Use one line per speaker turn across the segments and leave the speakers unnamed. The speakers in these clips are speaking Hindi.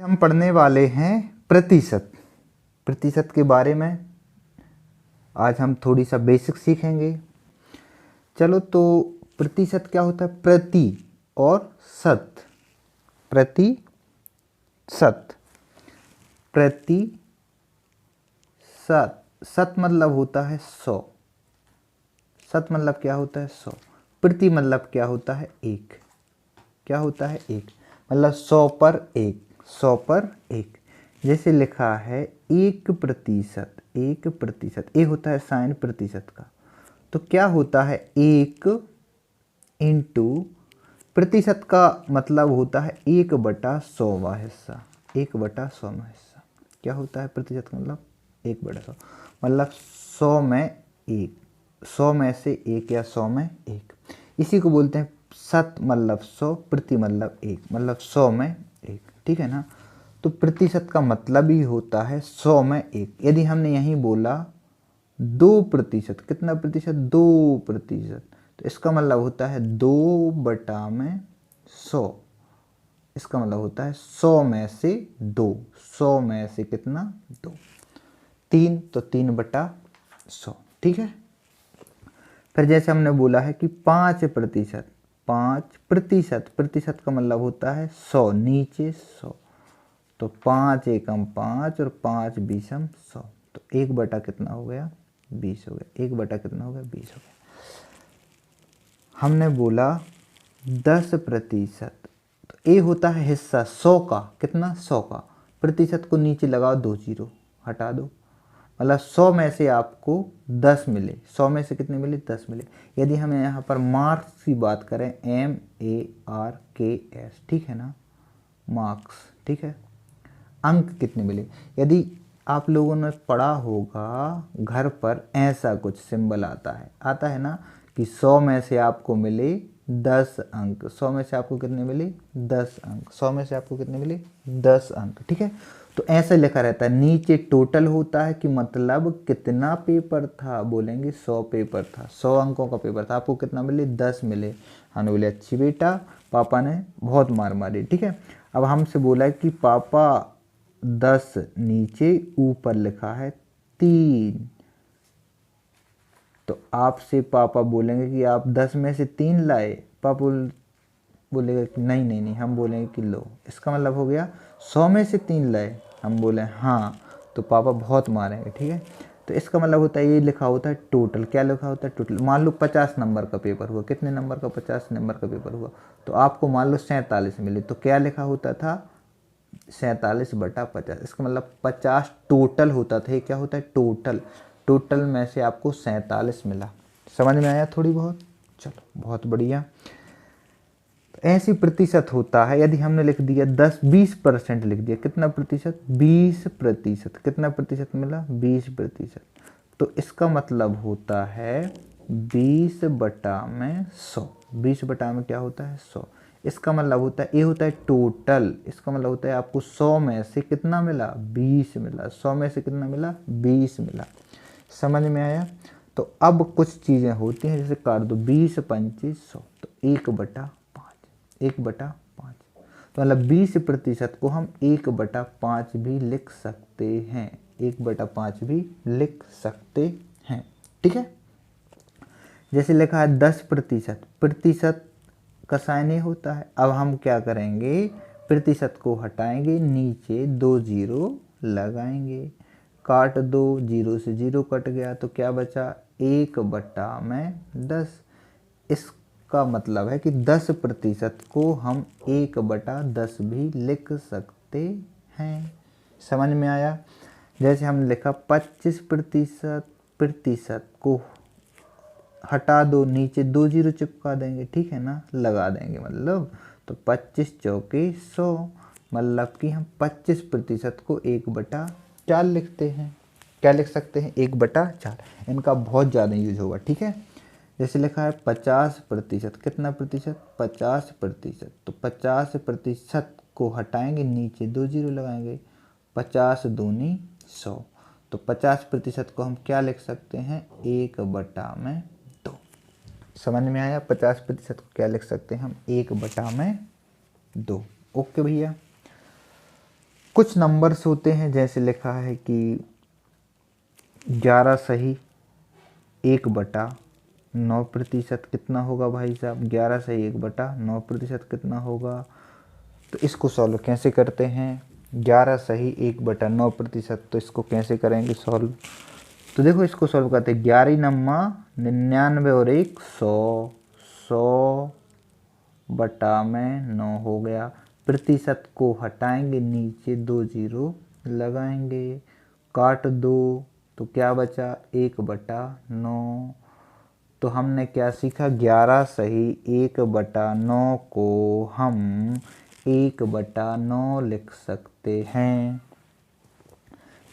हम पढ़ने वाले हैं प्रतिशत। प्रतिशत के बारे में आज हम थोड़ी सा बेसिक सीखेंगे। चलो, तो प्रतिशत क्या होता है? प्रति और शत। प्रति शत, प्रति शत। शत मतलब होता है 100। शत मतलब क्या होता है? 100। प्रति मतलब क्या होता है? एक। क्या होता है? एक। मतलब 100 पर एक। 100 पर एक। जैसे लिखा है 1%। 1%। ये होता है साइन प्रतिशत का। तो क्या होता है? 1 इंटू प्रतिशत का मतलब होता है 1/100वां हिस्सा। 1/100वां हिस्सा क्या होता है? प्रतिशत का मतलब 1/100। मतलब 100 में एक। 100 में से एक या 100 में एक। इसी को बोलते हैं शत मतलब 100, प्रति मतलब एक, मतलब 100 में एक। ठीक है ना? तो प्रतिशत का मतलब ही होता है 100 में एक। यदि हमने यहीं बोला 2%, कितना प्रतिशत? 2%, तो इसका मतलब होता है 2/100। इसका मतलब होता है 100 में से 2। 100 में से कितना? 2। 3, तो 3/100। ठीक है। फिर जैसे हमने बोला है कि 5%। 5%। प्रतिशत का मतलब होता है 100, नीचे 100। तो 5 एकम 5 और 5 बीसम 100। तो 1/, कितना हो गया? 20 हो गया। 1/, कितना हो गया? 20 हो गया। हमने बोला 10%। तो ये होता है हिस्सा 100 का। कितना? 100 का। प्रतिशत को नीचे लगाओ, 2 जीरो हटा दो। मतलब 100 में से आपको 10 मिले। 100 में से कितने मिले? 10 मिले। यदि हम यहाँ पर मार्क्स की बात करें, MARKS, ठीक है ना? मार्क्स, ठीक है। अंक कितने मिले? यदि आप लोगों ने पढ़ा होगा घर पर, ऐसा कुछ सिंबल आता है ना कि 100 में से आपको मिले 10 अंक। 100 में से आपको कितने मिले? 10 अंक। 100 में से आपको कितने मिले? 10 अंक। ठीक है। तो ऐसे लिखा रहता है। नीचे टोटल होता है कि मतलब कितना पेपर था। बोलेंगे 100 पेपर था, 100 अंकों का पेपर था। आपको कितना मिले? 10 मिले। हमने बोले अच्छी बेटा, पापा ने बहुत मार मारी। ठीक है। अब हमसे बोला है कि पापा 10, नीचे ऊपर लिखा है 3। तो आपसे पापा बोलेंगे कि आप 10 में से 3 लाए। पापा बोलेगा कि नहीं नहीं नहीं, हम बोलेंगे कि लो। इसका मतलब हो गया 100 में से 3 लाए। हम बोले हाँ, तो पापा बहुत मारेंगे। ठीक है। तो इसका मतलब होता है, ये लिखा होता है टोटल। क्या लिखा होता है? टोटल। मान लो 50 नंबर का पेपर हुआ। कितने नंबर का? 50 नंबर का पेपर हुआ। तो आपको मान लो 47 मिले। तो क्या लिखा होता था? 47/50। इसका मतलब 50 टोटल होता था। ये क्या होता है? टोटल। टोटल में से आपको 47 मिला। समझ में आया थोड़ी बहुत? चलो, बहुत बढ़िया। तो ऐसी प्रतिशत होता है। यदि हमने लिख दिया 20% लिख दिया, कितना प्रतिशत? 20%। कितना प्रतिशत मिला? 20%। तो इसका मतलब होता है 20/100। 20/, में क्या होता है? 100। इसका मतलब होता है, ये होता है टोटल। इसका मतलब होता है आपको 100 में से कितना मिला? 20 मिला। 100 में से कितना मिला? 20 मिला। समझ में आया? तो अब कुछ चीज़ें होती हैं, जैसे काट दो 20 25 100। तो 1/5। 1/5। तो मतलब 20% को हम 1/5 भी लिख सकते हैं। 1/5 भी लिख सकते हैं। ठीक है। जैसे लिखा है 10%। प्रतिशत का साइन ये होता है। अब हम क्या करेंगे? प्रतिशत को हटाएंगे, नीचे 2 जीरो लगाएंगे। काट दो, 0 से 0 कट गया, तो क्या बचा? 1/10। इसका मतलब है कि 10% को हम 1/10 भी लिख सकते हैं। समझ में आया? जैसे हमने लिखा 25%। प्रतिशत को हटा दो, नीचे 2 जीरो चिपका देंगे। ठीक है ना? लगा देंगे मतलब। तो 25 चौके 100। मतलब कि हम 25% को 1/4 लिखते हैं। क्या लिख सकते हैं? 1/4। इनका बहुत ज़्यादा यूज होगा। ठीक है। जैसे लिखा है 50%। कितना प्रतिशत? 50%। तो 50% को हटाएंगे, नीचे 2 जीरो लगाएंगे। 50 दूनी 100। तो 50% को हम क्या लिख सकते हैं? 1/2। समझ में आया? 50% को क्या लिख सकते हैं हम? 1/2। ओके भैया। कुछ नंबर्स होते हैं जैसे लिखा है कि 11 सही 1/9% कितना होगा भाई साहब? 11 सही 1/9% कितना होगा? तो इसको सॉल्व कैसे करते हैं? 11 सही 1/9%, तो इसको कैसे करेंगे सॉल्व? तो देखो इसको सॉल्व करते हैं। 11 नम्मा 99 और 1 100, 100/9 हो गया। प्रतिशत को हटाएंगे, नीचे 2 जीरो लगाएंगे, काट दो, तो क्या बचा? 1/9। तो हमने क्या सीखा? 11 सही 1/9 को हम 1/9 लिख सकते हैं।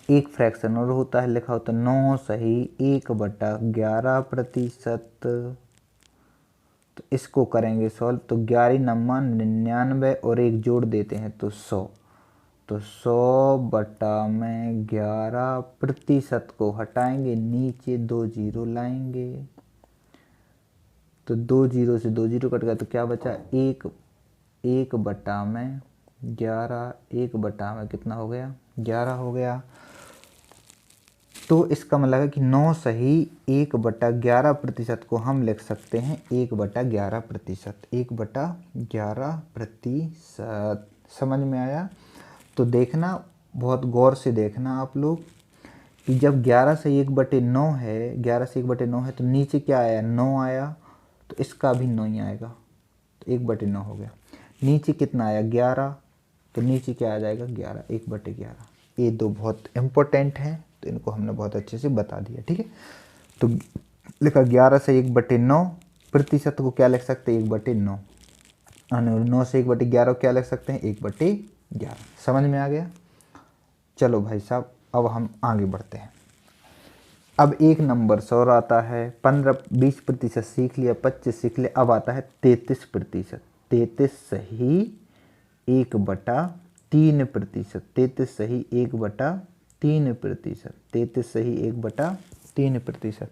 एक फ्रैक्शन और होता है, लिखा होता है 9 सही 1/11%। तो इसको करेंगे सॉल्व। तो 11 नम्मा 99 और 1 जोड़ देते हैं तो 100। तो 100/11% को हटाएंगे, नीचे 2 जीरो लाएंगे, तो 2 जीरो से 2 जीरो कट गया, तो क्या बचा? 1/11, 1/में कितना हो गया? 11 हो गया। तो इसका मतलब है कि 9 सही 1/11% को हम लिख सकते हैं 1/11%, 1/11%। समझ में आया? तो देखना, बहुत गौर से देखना आप लोग कि जब 11 से 1/9 है, 11 से 1/9 है, तो नीचे क्या आया? 9 आया, तो इसका भी 9 ही आएगा, तो 1/9 हो गया। नीचे कितना आया? 11, तो नीचे क्या आ जाएगा? 11, 1/11। ये दो बहुत इम्पोर्टेंट हैं, तो इनको हमने बहुत अच्छे से बता दिया, ठीक है। तो लिखा 11 से 1/9, प्रतिशत को क्या लिख सकते हैं? 1/9। 9 से 1/11 क्या लिख सकते हैं? 1/11। समझ में आ गया? चलो भाई साहब, अब हम आगे बढ़ते हैं। अब एक नंबर और आता है। 15-20% सीख लिया, 25 सीख लिया। अब आता है 33%। 33 सही 1/3%। 33 सही 1/3%। 33 सही 1/3%।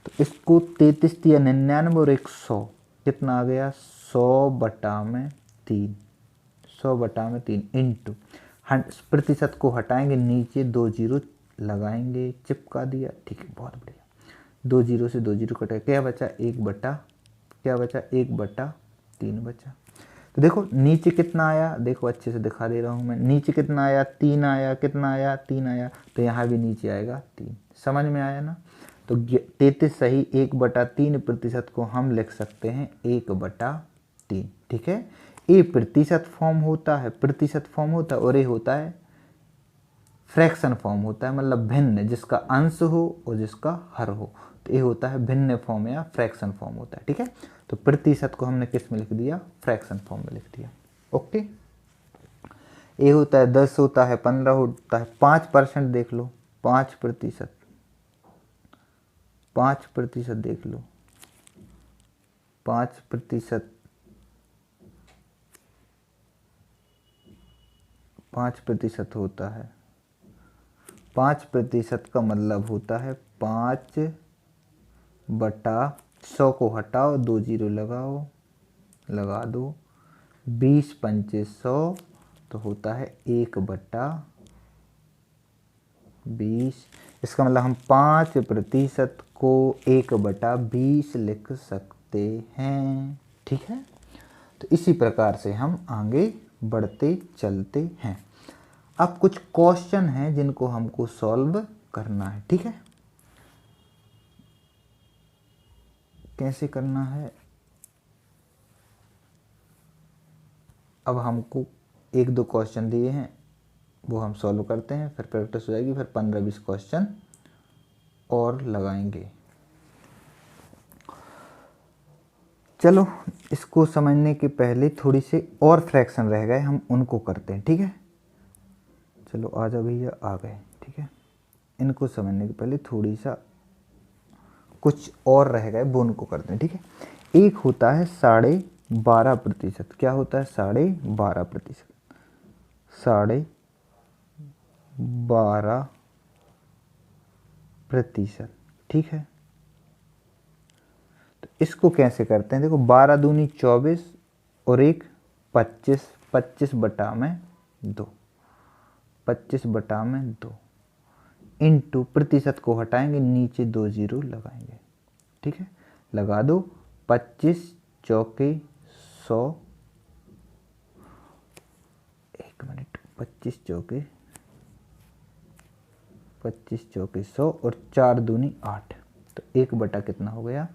तो इसको 33 या 99 और 100 कितना आ गया? 100/3। 100/3 इंटू प्रतिशत को हटाएंगे, नीचे 2 जीरो लगाएंगे, चिपका दिया, ठीक है, बहुत बढ़िया। 2 जीरो से 2 जीरो कटा, क्या बचा? 1/3 बचा। तो देखो नीचे कितना आया, देखो अच्छे से दिखा दे रहा हूँ मैं। नीचे कितना आया? 3 आया। कितना आया? 3 आया। तो यहाँ भी नीचे आएगा 3। समझ में आया ना? तो 33 सही 1/3% को हम लिख सकते हैं 1/3, ठीक है। ए प्रतिशत फॉर्म होता है, प्रतिशत फॉर्म होता है, और ये होता है फ्रैक्शन फॉर्म होता है, मतलब भिन्न, जिसका अंश हो और जिसका हर हो। तो ये होता है भिन्न फॉर्म या फ्रैक्शन फॉर्म होता है, ठीक है। तो प्रतिशत को हमने किस में लिख दिया? फ्रैक्शन फॉर्म में लिख दिया। ओके। ये होता है 10, होता है 15, होता है 5%। देख लो 5%, 5% देख लो 5%, 5% होता है। 5% का मतलब होता है 5/100 को हटाओ, 2 जीरो लगाओ, लगा दो, 20 पंचे 100, तो होता है 1/20। इसका मतलब हम 5% को 1/20 लिख सकते हैं, ठीक है। तो इसी प्रकार से हम आगे बढ़ते चलते हैं। अब कुछ क्वेश्चन हैं जिनको हमको सॉल्व करना है, ठीक है। कैसे करना है? अब हमको 1-2 क्वेश्चन दिए हैं, वो हम सॉल्व करते हैं, फिर प्रैक्टिस हो जाएगी, फिर 15-20 क्वेश्चन और लगाएंगे। चलो इसको समझने के पहले थोड़ी से और फ्रैक्शन रह गए, हम उनको करते हैं, ठीक है। चलो आ जाओ भैया, आ गए, ठीक है। इनको समझने के पहले थोड़ी सा कुछ और रह गए, वो उनको करते हैं, ठीक है। एक होता है 12.5%। क्या होता है? 12.5%। 12.5%, ठीक है। तो इसको कैसे करते हैं? देखो 12 दूनी 24 और 1 25, 25/2। 25 बटा में 2 इंटू प्रतिशत को हटाएंगे, नीचे 2 जीरो लगाएंगे। ठीक है, लगा दो। 25 चौके 100, 1 मिनट, 25 चौके 100 और 4 दूनी 8, तो 1 बटा कितना हो गया?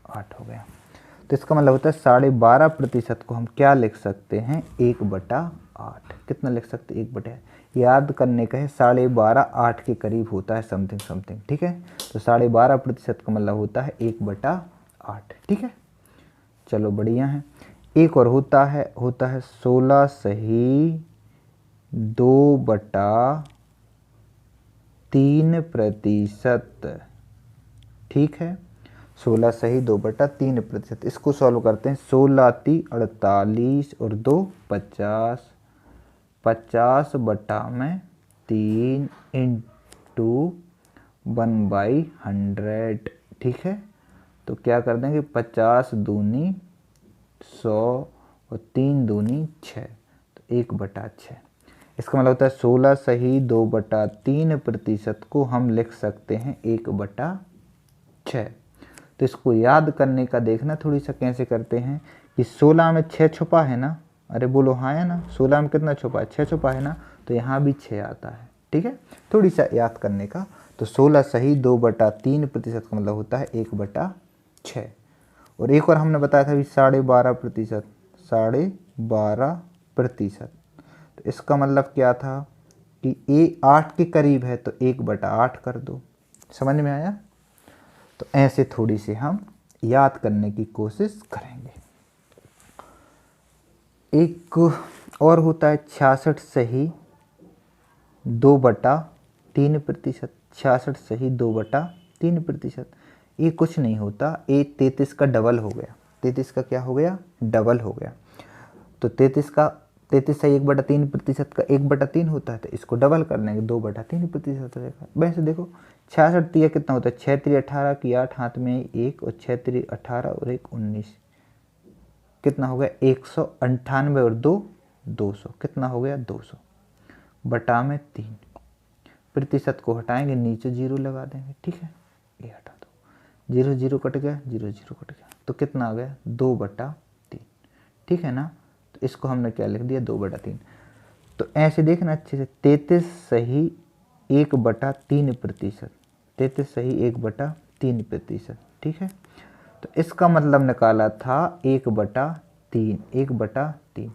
8 हो गया। तो इसका मतलब होता है 12.5% को हम क्या लिख सकते हैं? 1 बटा 8। कितना लिख सकते हैं? 1 बटा, याद करने का है, 12.5 8 के करीब होता है, समथिंग समथिंग। ठीक है, तो 12.5% का मतलब होता है 1 बटा 8। ठीक है, चलो बढ़िया है। एक और होता है 16 सही 2 बटा 3%। ठीक है, 16 सही 2 बटा 3%। इसको सॉल्व करते हैं। 16 × 48 और 2 50, 50 बटा में 3 इंटू 1/100। ठीक है, तो क्या कर देंगे? 50 दूनी 100 और 3 दूनी 6, तो 1 बटा 6। इसका मतलब होता है 16 सही 2 बटा 3% को हम लिख सकते हैं 1 बटा 6। तो इसको याद करने का देखना थोड़ी सा कैसे करते हैं कि 16 में 6 छुपा है ना? अरे बोलो हाँ है ना? 16 में कितना छुपा है? 6 छुपा है ना? तो यहाँ भी 6 आता है। ठीक है, थोड़ी सा याद करने का। तो 16 सही 2 बटा 3% का मतलब होता है 1 बटा 6। और एक और हमने बताया था भी 12.5%, 12.5%। तो इसका मतलब क्या था कि ए 8 के करीब है, तो 1 बटा 8 कर दो। समझ में आया? तो ऐसे थोड़ी सी हम याद करने की कोशिश करेंगे। एक और होता है 66 सही 2 बटा 3%। 66 सही 2 बटा 3%। ये कुछ नहीं होता, ये 33 का डबल हो गया। 33 का क्या हो गया? डबल हो गया। तो 33 सही 1 बटा 3% का 1 बटा 3 होता है, तो इसको डबल कर देंगे, 2 बटा 3% हो जाएगा। वैसे देखो 66 तिया कितना होता है? 6 3 18 की 8 हाथ में 1 और 6 3 18 और 1 19, कितना हो गया? 198 और 2 200, कितना हो गया? 200 बटा में 3। प्रतिशत को हटाएंगे, नीचे 0 लगा देंगे। ठीक है, ये हटा दो, 0 0 कट गया, 0 0 कट गया, तो कितना आ गया? 2 बटा 3। ठीक है ना? तो इसको हमने क्या लिख दिया? 2 बटा 3। तो ऐसे देखना अच्छे से, 33 सही 1 बटा 3%। 33 सही 1 बटा 3%। ठीक है, तो इसका मतलब निकाला था 1 बटा 3, 1 बटा 3।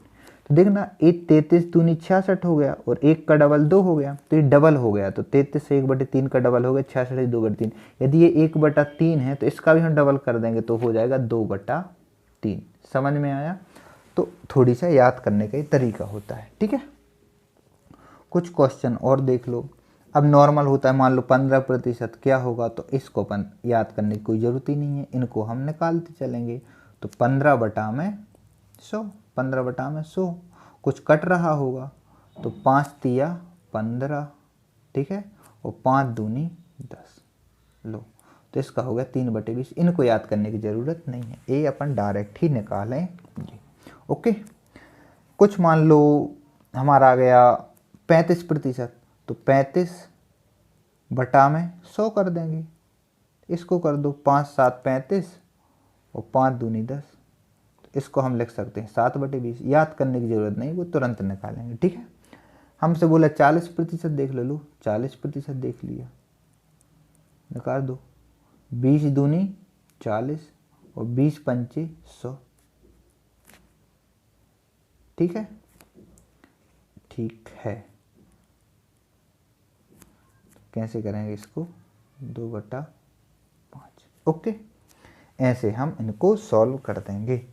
तो देखना, एक 33 दूनी 66 हो गया और 1 का डबल 2 हो गया, तो ये डबल हो गया। तो 33 से 1 बटे 3 का डबल हो गया, 66 से 2 बटे 3। यदि ये 1 बटा 3 है तो इसका भी हम डबल कर देंगे, तो हो जाएगा 2 बटा 3। समझ में आया? तो थोड़ी सा याद करने का ही तरीका होता है। ठीक है, कुछ क्वेश्चन और देख लो। अब नॉर्मल होता है, मान लो 15% क्या होगा? तो इसको अपन याद करने की कोई ज़रूरत ही नहीं है, इनको हम निकालते चलेंगे। तो 15 बटा में 100, 15 बटा में 100। कुछ कट रहा होगा, तो 5 तिया 15। ठीक है, और 5 दूनी 10। लो, तो इसका हो गया 3 बटे 20। इनको याद करने की ज़रूरत नहीं है, ये अपन डायरेक्ट ही निकालें। ओके, कुछ मान लो हमारा आ गया 35%, तो 35 बटा में 100 कर देंगे। इसको कर दो, 5 7 35 और 5 दूनी 10। तो इसको हम लिख सकते हैं 7 बटे 20। याद करने की ज़रूरत नहीं, वो तुरंत निकालेंगे। ठीक है, हमसे बोला 40% देख लो, 40% देख लिया, निकाल दो। 20 दूनी 40 और 20 पंचे 100। ठीक है, ठीक है। कैसे करेंगे इसको? 2 बटा 5। ओके, ऐसे हम इनको सॉल्व कर देंगे।